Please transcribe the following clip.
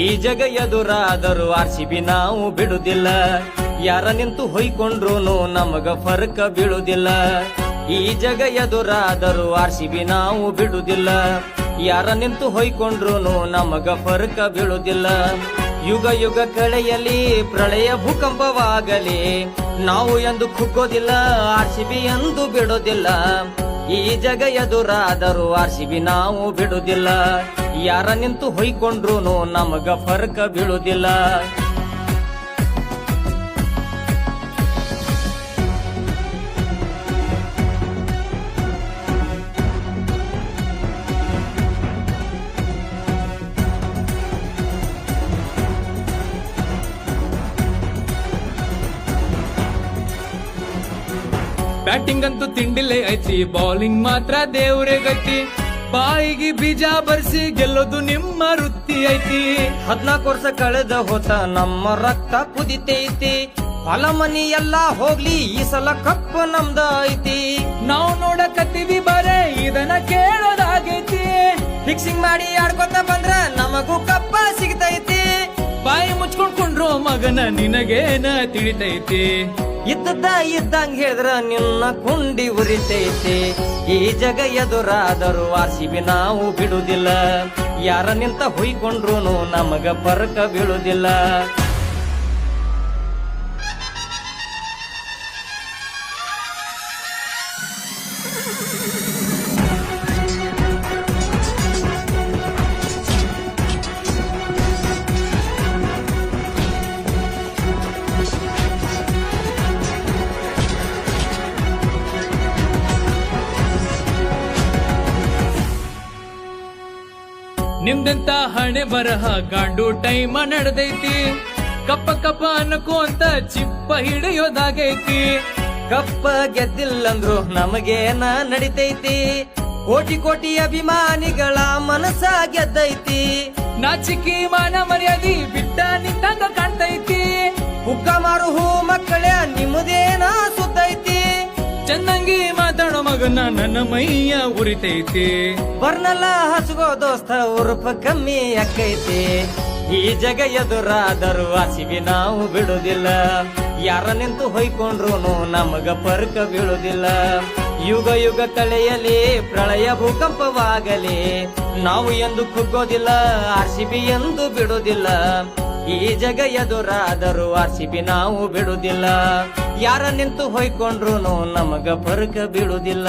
ಈ ಜಗ ಎದುರಾದರೂ RCB ನಾವು ಬಿಡುದಿಲ್ಲ. ಯಾರ ನಿಂತು ಹೊಯ್ಕೊಂಡ್ರು ನಮಗ ಫರ್ಕ ಬೀಳುದಿಲ್ಲ. ಈ ಜಗ ಎದುರಾದರೂ RCB ನಾವು ಬಿಡುದಿಲ್ಲ. ಯಾರ ನಿಂತು ಹೊಯ್ಕೊಂಡ್ರು ನಮಗ ಫರ್ಕ ಬೀಳುದಿಲ್ಲ. ಯುಗ ಯುಗ ಕಳೆಯಲಿ ಪ್ರಳಯ ಭೂಕಂಪವಾಗಲಿ ನಾವು ಎಂದು ಕುಗ್ಗೋದಿಲ್ಲ. RCB ಎಂದು ಬಿಡೋದಿಲ್ಲ. ಈ ಜಗ ಎದುರಾದರೂ RCB ನಾವು ಬಿಡುದಿಲ್ಲ. ಯಾರ ನಿಂತು ಹೊಯ್ಕೊಂಡ್ರು ನಮಗ ಫರ್ಕ ಬೀಳುದಿಲ್ಲ. ಬ್ಯಾಟಿಂಗ್ ಅಂತೂ ತಿಂಡಿಲೇ ಐತಿ, ಬೌಲಿಂಗ್ ಮಾತ್ರ ದೇವ್ರೇಗೈತಿ. ಬಾಯಿಗೆ ಬೀಜ ಬರ್ಸಿ ಗೆಲ್ಲೋದು ನಿಮ್ಮ ವೃತ್ತಿ ಐತಿ. 14 ವರ್ಷ ಕಳೆದ ಹೋತ ನಮ್ಮ ರಕ್ತ ಕುದಿತೈತಿ. ಹೊಲ ಮನಿ ಎಲ್ಲಾ ಹೋಗ್ಲಿ ಈ ಸಲ ಕಪ್ಪ ನಮ್ದ ಐತಿ. ನಾವು ನೋಡಕತ್ತೀವಿ ಬರೇ ಇದನ್ನ ಕೇಳೋದಾಗೈತಿ. ಫಿಕ್ಸಿಂಗ್ ಮಾಡಿ ಆಡ್ಕೊತ ಬಂದ್ರ ನಮಗೂ ಕಪ್ಪ ಸಿಗ್ತೈತಿ. ಬಾಯಿ ಮುಚ್ಕೊಂಡ್ಕೊಂಡ್ರು ಮಗನ ನಿನಗೇನ ತಿಳಿತೈತಿ. ಇದ್ದಂಗ್ ಹೇಳಿದ್ರ ನಿನ್ನ ಕುಂಡಿ ಉರಿತೈತಿ. ಈ ಜಗ ಎದುರಾದರೂ RCB ನಾವು ಬಿಡುದಿಲ್ಲ. ಯಾರ ನಿಂತ ಹೊಯ್ಕೊಂಡ್ರು ನಮಗ ಫರ್ಕ ಬೀಳುದಿಲ್ಲ. ನಿಮ್ದಂತ ಹಣೆ ಬರಹ ಗಾಂಡು ಟೈಮ ನಡೆದೈತಿ. ಕಪ್ಪ ಕಪ್ಪ ಅನ್ಕೋಂತ ಚಿಪ್ಪ ಹಿಡಿಯೋದಾಗೈತಿ. ಕಪ್ಪ ಗೆದ್ದಿಲ್ಲಂದ್ರು ನಮಗೇನ ನಡಿತೈತಿ. ಕೋಟಿ ಕೋಟಿ ಅಭಿಮಾನಿಗಳ ಮನಸ್ಸ ಗೆದ್ದೈತಿ. ನಾಚಿಕಿ ಮಾನ ಮರ್ಯಾದಿ ಬಿಟ್ಟ ನಿಂತಂಗ ಕಾಣ್ತೈತಿ. ಹುಕ್ಕ ಮಾರು ಹೂ ಮಕ್ಕಳೇ ನಿಮ್ಮದೇನ ಸುತ್ತೈತಿ. ಚಂದಂಗಿ ಮಾತಾಡೋ ಮಗನ ನನ್ನ ಮೈಯ ಉರಿತೈತಿ. ಬರ್ನಲ್ಲ ಹಚ್ಕೋ ದೋಸ್ತ ಉರುಪ ಕಮ್ಮಿ ಅಕ್ಕೈತಿ. ಈ ಜಗ ಎದುರಾದರೂ RCB ನಾವು ಬಿಡುದಿಲ್ಲ. ಯಾರ ನಿಂತು ಹೊಯ್ಕೊಂಡ್ರು ನಮಗ ಫರ್ಕ ಬೀಳುದಿಲ್ಲ. ಯುಗ ಯುಗ ಕಳೆಯಲಿ ಪ್ರಳಯ ಭೂಕಂಪವಾಗಲಿ ನಾವು ಎಂದು ಕುಗ್ಗೋದಿಲ್ಲ. RCB ಎಂದು ಬಿಡುದಿಲ್ಲ. ಈ ಜಗ ಎದುರಾದರೂ RCB ನಾವು ಬಿಡುದಿಲ್ಲ. ಯಾರ ನಿಂತು ಹೊಯ್ಕೊಂಡ್ರು ನಮಗ ಫರ್ಕ ಬೀಳುದಿಲ್ಲ.